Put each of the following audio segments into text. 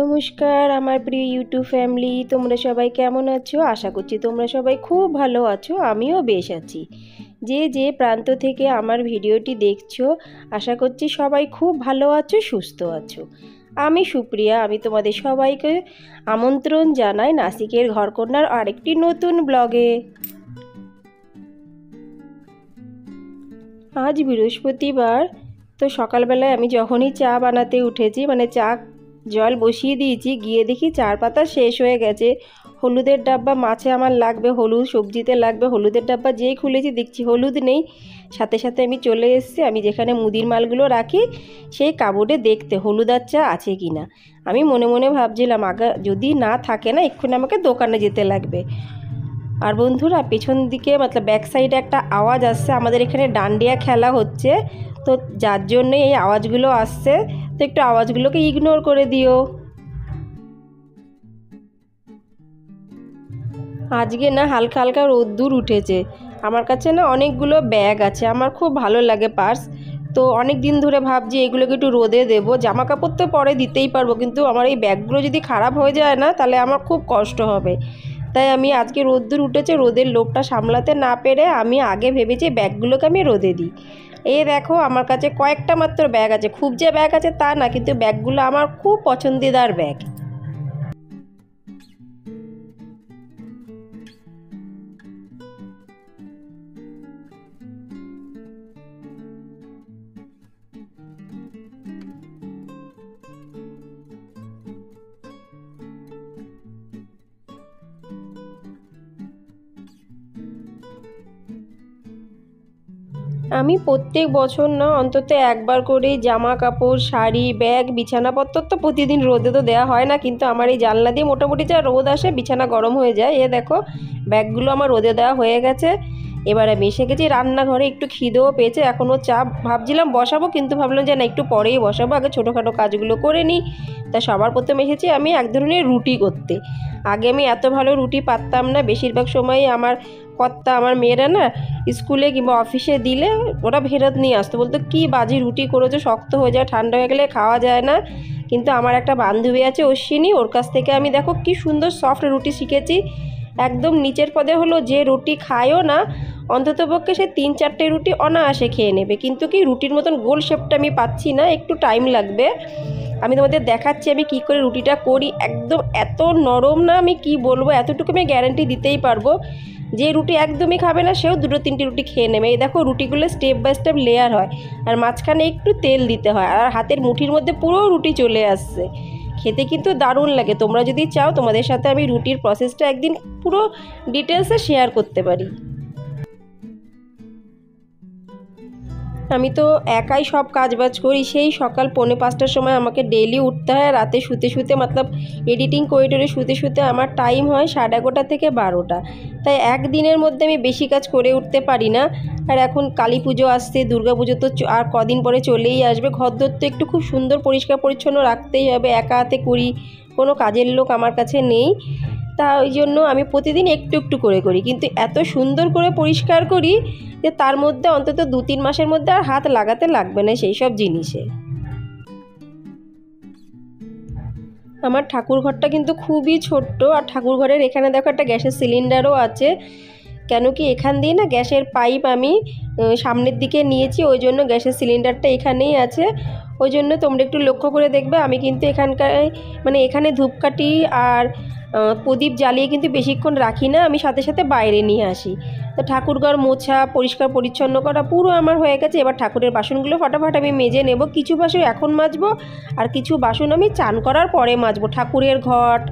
নমস্কার আমার প্রিয় ইউটিউব ফ্যামিলি, তোমরা সবাই কেমন আছো? আশা করছি তোমরা সবাই খুব ভালো আছো। আমিও বেশ আছি। যে যে প্রান্ত থেকে আমার ভিডিওটি দেখছো, আশা করছি সবাই খুব ভালো আছো, সুস্থ আছো। আমি সুপ্রিয়া, আমি তোমাদের সবাইকে আমন্ত্রণ জানাই নাসিকের ঘরকন্যার আরেকটি নতুন ব্লগে। আজ বৃহস্পতিবার, তো সকালবেলায় আমি যখনই চা বানাতে উঠেছি, চা জল বসিয়ে দিয়েছি, গিয়ে দেখি চার পাতা শেষ হয়ে গেছে। হলুদের ডাব্বা মাছে আমার লাগবে, হলুদ সবজিতে লাগবে, হলুদের ডাব্বা যেই খুলেছি দেখছি হলুদ নেই। সাথে সাথে আমি চলে এসেছি আমি যেখানে মুদির মালগুলো রাখি সেই কাপড়ে দেখতে হলুদ আর চা আছে কি না। আমি মনে মনে ভাবছিলাম আগে যদি না থাকে না, এক্ষুনি আমাকে দোকানে যেতে লাগবে। আর বন্ধুরা, পেছন দিকে ব্যাক সাইডে একটা আওয়াজ আসছে, আমাদের এখানে ডান্ডিয়া খেলা হচ্ছে, তো যার জন্য এই আওয়াজগুলো আসছে, তো একটু আওয়াজগুলোকে ইগনোর করে দিও। আজকে না হালকা হালকা রোদ্দুর উঠেছে। আমার কাছে না অনেকগুলো ব্যাগ আছে, আমার খুব ভালো লাগে পার্স। তো অনেক দিন ধরে ভাবছি এগুলোকে একটু রোদে দেবো। জামা কাপড় তো পরে দিতেই পারবো, কিন্তু আমার এই ব্যাগগুলো যদি খারাপ হয়ে যায় না, তাহলে আমার খুব কষ্ট হবে। তাই আমি আজকে রোদ্দুর উঠেছে, রোদের লোভটা সামলাতে না পেরে আমি আগে ভেবেছি ব্যাগগুলোকে আমি রোদে দিই। এই দেখো আমার কাছে কয়েকটা মাত্র ব্যাগ আছে, খুব যে ব্যাগ আছে তা না, কিন্তু ব্যাগগুলো আমার খুব পছন্দিদার ব্যাগ। আমি প্রত্যেক বছর না অন্তত একবার করে জামা কাপড়, শাড়ি, ব্যাগ, বিছানাপত্র তো প্রতিদিন রোদে তো দেওয়া হয় না, কিন্তু আমার এই জানলা দিয়ে মোটামুটি যা রোদ আসে বিছানা গরম হয়ে যায়। এ দেখো ব্যাগগুলো আমার রোদে দেওয়া হয়ে গেছে। এবার আমি এসে গেছি রান্নাঘরে, একটু খিদেও পেয়েছে। এখনও চা ভাবছিলাম বসাবো, কিন্তু ভাবলাম যে না, একটু পরেই বসাবো, আগে ছোটোখাটো কাজগুলো করে নিই। তা সবার প্রথমে এসেছি আমি এক ধরনের রুটি করতে। আগে আমি এত ভালো রুটি পারতাম না, বেশিরভাগ সময়ই আমার কর্তা, আমার মেয়েরা না স্কুলে কিংবা অফিসে দিলে ওরা ফেরত নিয়ে আসতো, বলতো কী বাজি রুটি করেছো, শক্ত হয়ে যায়, ঠান্ডা হয়ে গেলে খাওয়া যায় না। কিন্তু আমার একটা বান্ধবী আছে অশ্বিনী, ওর কাছ থেকে আমি দেখো কি সুন্দর সফট রুটি শিখেছি। একদম নিচের পদে হলো যে রুটি খায়ও না, অন্ততপক্ষে সে 3-4টে রুটি অনায়াসে খেয়ে নেবে। কিন্তু কি রুটির মতন গোল শেপটা আমি পাচ্ছি না, একটু টাইম লাগবে। আমি তোমাদের দেখাচ্ছি আমি কি করে রুটিটা করি। একদম এত নরম না, আমি কি বলবো, এতটুকু আমি গ্যারান্টি দিতেই পারবো, যে রুটি একদমই খাবে না সেও 2-3টে রুটি খেয়ে নেবে। এই দেখো রুটিগুলো স্টেপ বাই স্টেপ লেয়ার হয়, আর মাঝখানে একটু তেল দিতে হয়, আর হাতের মুঠির মধ্যে পুরো রুটি চলে আসছে। খেতে কিন্তু দারুণ লাগে। তোমরা যদি চাও তোমাদের সাথে আমি রুটির প্রসেসটা একদিন পুরো ডিটেলসে শেয়ার করতে পারি। আমি তো একাই সব কাজবাজ করি, সেই সকাল 4:45টার সময় আমাকে ডেইলি উঠতে হয়। রাতে শুতে শুতে এডিটিং করে শুতে শুতে আমার টাইম হয় 11:30 থেকে 12টা। তাই একদিনের মধ্যে আমি বেশি কাজ করে উঠতে পারি না। আর এখন কালী পুজো আসছে, দুর্গা পুজো তো আর কদিন পরে চলেই আসবে। ঘরদোর তো একটু খুব সুন্দর পরিষ্কার পরিচ্ছন্ন রাখতেই হবে, একা হাতে করি, কোনো কাজের লোক আমার কাছে নেই। তা ওই জন্য আমি প্রতিদিন একটু একটু করে করি, কিন্তু এত সুন্দর করে পরিষ্কার করি যে তার মধ্যে অন্তত 2-3 মাসের মধ্যে আর হাত লাগাতে লাগবে না সেই সব জিনিসে। আমার ঠাকুর ঘরটা কিন্তু খুবই ছোট্ট, আর ঠাকুর ঘরের এখানে দেখো একটা গ্যাসের সিলিন্ডারও আছে। কেন কি এখান দিয়ে না গ্যাসের পাইপ আমি সামনের দিকে নিয়েছি, ওই জন্য গ্যাসের সিলিন্ডারটা এখানেই আছে। ওই জন্য তোমরা একটু লক্ষ্য করে দেখবে, আমি কিন্তু এখানে ধূপকাঠি আর প্রদীপ জ্বালিয়ে কিন্তু বেশিক্ষণ রাখি না, আমি সাথে সাথে বাইরে নিয়ে আসি। তো ঠাকুরঘর মোছা, পরিষ্কার পরিচ্ছন্ন করা পুরো আমার হয়ে গেছে। এবার ঠাকুরের বাসনগুলো ফটাফট আমি মেজে নেব। কিছু বাসন এখন মাজবো, আর কিছু বাসন আমি চান করার পরে মাজবো। ঠাকুরের ঘট,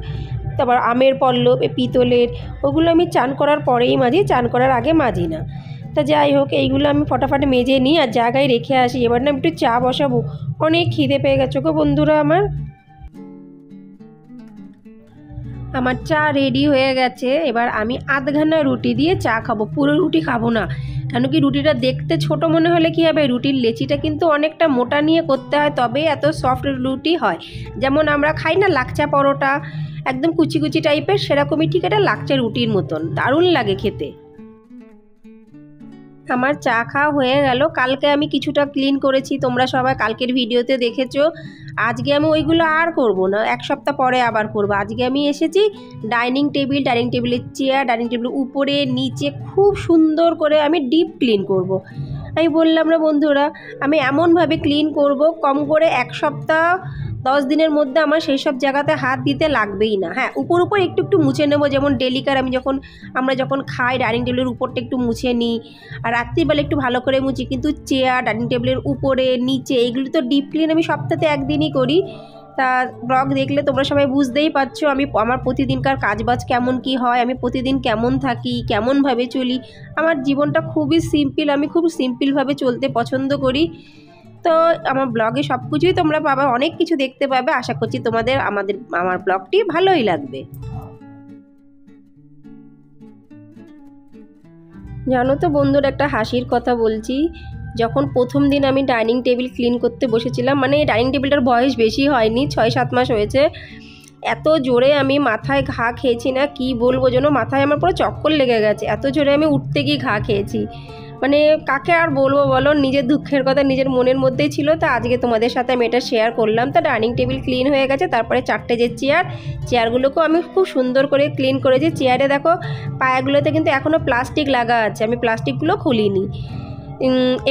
তারপর আমের পল্লব, পিতলের, ওগুলো আমি চান করার পরেই মাজি, চান করার আগে মাজি না। তা যাই হোক, এইগুলো আমি ফটাফট মেজে নিই আর জায়গায় রেখে আসি। এবার না একটু চা বসাবো, অনেক খিদে পেয়ে গেছে গো বন্ধুরা। আমার চা রেডি হয়ে গেছে। এবার আমি আধখানা রুটি দিয়ে চা খাবো, পুরো রুটি খাবো না। কেন কি রুটিটা দেখতে ছোট মনে হলে কী হবে, রুটির লেচিটা কিন্তু অনেকটা মোটা নিয়ে করতে হয়, তবেই এত সফট রুটি হয়। যেমন আমরা খাই না লাচ্ছা পরোটা, একদম কুচি কুচি টাইপের, সেরকমই ঠিক এটা লাচ্ছা রুটির মতন দারুণ লাগে খেতে। আমার চা খাওয়া হয়ে গেল। কালকে আমি কিছুটা ক্লিন করেছি, তোমরা সবাই কালকের ভিডিওতে দেখেছো। আজকে আমি ওইগুলো আর করব না, এক সপ্তাহ পরে আবার করব। আজকে আমি এসেছি ডাইনিং টেবিলের চেয়ার, ডাইনিং টেবিলের উপরে নিচে খুব সুন্দর করে আমি ডিপ ক্লিন করব। আমি বললাম না বন্ধুরা, আমি এমনভাবে ক্লিন করব কম করে এক সপ্তাহ 10 দিনের মধ্যে আমার সেই সব জায়গাতে হাত দিতে লাগবেই না। হ্যাঁ, উপর একটু একটু মুছে নেবো, যেমন ডেলিকার আমরা যখন খাই ডাইনিং টেবিলের উপরটা একটু মুছে নিই, আর রাত্রিবেলা একটু ভালো করে মুছি। কিন্তু চেয়ার, ডাইনিং টেবিলের উপরে নিচে এগুলো তো ডিপ ক্লিন আমি সপ্তাহে একদিনই করি। তা ব্লগ দেখলে তোমরা সবাই বুঝতেই পারছো আমার প্রতিদিনকার কাজবাজ কেমন কি হয়, আমি প্রতিদিন কেমন থাকি, কেমনভাবে চলি। আমার জীবনটা খুবই সিম্পল, আমি খুব সিম্পলভাবে চলতে পছন্দ করি। তো আমার ব্লগে সব কিছুই তোমরা পাবে, অনেক কিছু দেখতে পাবে। আশা করছি তোমাদের আমার ব্লগটি ভালোই লাগবে। জানো তো বন্ধুরা, একটা হাসির কথা বলছি। যখন প্রথম দিন আমি ডাইনিং টেবিল ক্লিন করতে বসেছিলাম, মানে ডাইনিং টেবিলটার বয়স বেশি হয়নি, 6-7 মাস হয়েছে, এত জোরে আমি মাথায় ঘা খেয়েছি না কি বলবো, যেন মাথায় আমার পুরো চক্কর লেগে গেছে। এত জোরে আমি উঠতে গিয়ে ঘা খেয়েছি, মানে কাকে আর বলবো বলো, নিজের দুঃখের কথা নিজের মনের মধ্যেই ছিল। তো আজকে তোমাদের সাথে আমি এটা শেয়ার করলাম। তো ডাইনিং টেবিল ক্লিন হয়ে গেছে। তারপরে 4টে যে চেয়ারগুলোকেও আমি খুব সুন্দর করে ক্লিন করেছি। চেয়ারে দেখো পায়াগুলোতে কিন্তু এখনও প্লাস্টিক লাগা আছে, আমি প্লাস্টিকগুলো খুলিনি।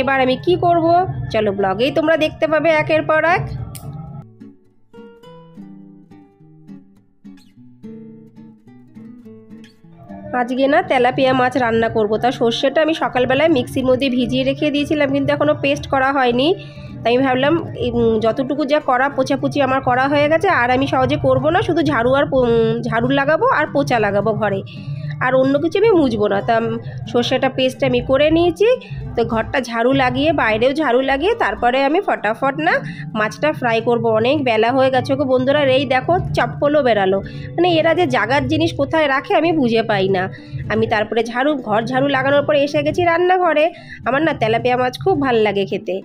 এবার আমি কি করব, চলো ব্লগেই তোমরা দেখতে পাবে একের পর এক। আজকে না তেলাপিয়া মাছ রান্না করব। তা সর্ষেটা আমি সকালবেলায় মিক্সির মধ্যে ভিজিয়ে রেখে দিয়েছিলাম, কিন্তু এখনও পেস্ট করা হয়নি। তাই আমি ভাবলাম যতটুকু যা করা পোছাপুছি আমার করা হয়ে গেছে, আর আমি সহজে করব না, শুধু ঝাড়ু লাগাবো আর পোছা লাগাবো ঘরে, আর অন্য কিছু আমি মুছবো না। তা সর্ষেটা পেস্ট আমি করে নিয়েছি। তো ঘরটা ঝাড়ু লাগিয়ে, বাইরেও ঝাড়ু লাগিয়ে তারপরে আমি ফটাফট না মাছটা ফ্রাই করব। অনেক বেলা হয়ে গেছে গো বন্ধুরা, এই দেখো চপ্পলও বেরালো। মানে এরা যে জাগার জিনিস কোথায় রাখে আমি বুঝে পাই না। আমি তারপরে ঘর ঝাড়ু লাগানোর পরে এসে গেছি রান্নাঘরে। আমার না তেলাপিয়া মাছ খুব ভাল লাগে খেতে।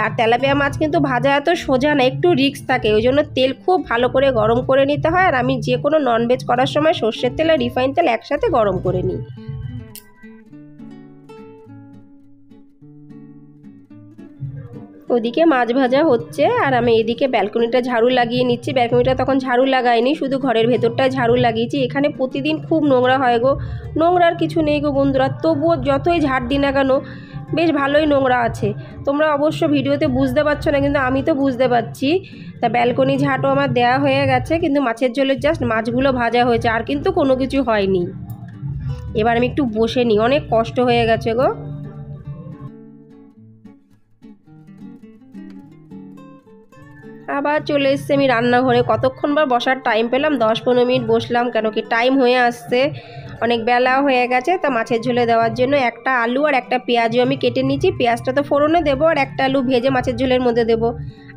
আর তেলাপিয়া মাছ কিন্তু ভাজা এত সোজা না, একটু রিস্ক থাকে, ওই জন্য তেল খুব ভালো করে গরম করে নিতে হয়। আর আমি যে কোনো ননভেজ করার সময় সর্ষের তেল আর রিফাইন তেল একসাথে গরম করে নিই। ওদিকে মাছ ভাজা হচ্ছে আর আমি এদিকে ব্যালকনিটা ঝাড়ু লাগিয়ে নিচ্ছি। ব্যালকনিটা তখন ঝাড়ু লাগাইনি, শুধু ঘরের ভেতরটায় ঝাড়ু লাগিয়েছি। এখানে প্রতিদিন খুব নোংরা হয় গো, নোংরার কিছু নেই গো বন্ধুরা, তবুও যতই ঝাড় দিই না কেন বেশ ভালোই নোংরা আছে। তোমরা অবশ্য ভিডিওতে বুঝতে পারছো না, কিন্তু আমি তো বুঝতে পারছি। তা ব্যালকনি ঝাঁটও আমার দেওয়া হয়ে গেছে, কিন্তু মাছের ঝোলের জাস্ট মাছগুলো ভাজা হয়েছে, আর কিন্তু কোনো কিছু হয়নি। এবার আমি একটু বসে নিই, অনেক কষ্ট হয়ে গেছে গো। আবার চলে এসেছি আমি রান্নাঘরে। কতক্ষণ বার বসার টাইম পেলাম, 10-15 মিনিট বসলাম, কেন কি টাইম হয়ে আসছে, অনেক বেলা হয়ে গেছে। তা মাছের ঝোলে দেওয়ার জন্য একটা আলু আর একটা পেঁয়াজও আমি কেটে নিয়েছি। পেঁয়াজটা তো ফোড়নে দেবো, আর একটা আলু ভেজে মাছের ঝোলের মধ্যে দেবো।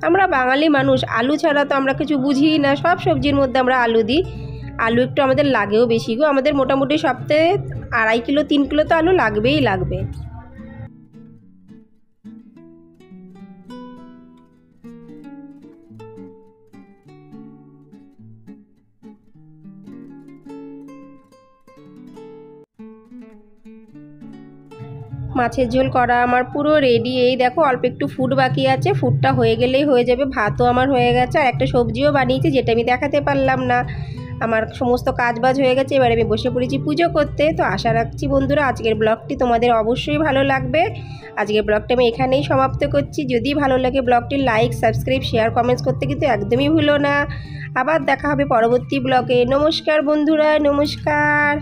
আমরা বাঙালি মানুষ, আলু ছাড়া তো আমরা কিছু বুঝিই না, সব সবজির মধ্যে আমরা আলু দিই। আলু একটু আমাদের লাগেও বেশি গো, আমাদের মোটামুটি সপ্তাহে 2.5 কিলো 3 কিলো তো আলু লাগবেই লাগবে। মাছের ঝোল করা আমার পুরো রেডি। এই দেখো অল্প একটু ফুড বাকি আছে, ফুডটা হয়ে গেলেই হয়ে যাবে। ভাতও আমার হয়ে গেছে, আর একটা সবজিও বানিয়েছি যেটা আমি দেখাতে পারলাম না। আমার সমস্ত কাজবাজ হয়ে গেছে, এবার আমি বসে পড়েছি পুজো করতে। তো আশা রাখছি বন্ধুরা আজকের ব্লগটি তোমাদের অবশ্যই ভালো লাগবে। আজকের ব্লগটা আমি এখানেই সমাপ্ত করছি। যদি ভালো লাগে ব্লগটি লাইক, সাবস্ক্রাইব, শেয়ার, কমেন্টস করতে কিন্তু একদমই ভুলো না। আবার দেখা হবে পরবর্তী ব্লগে। নমস্কার বন্ধুরা, নমস্কার।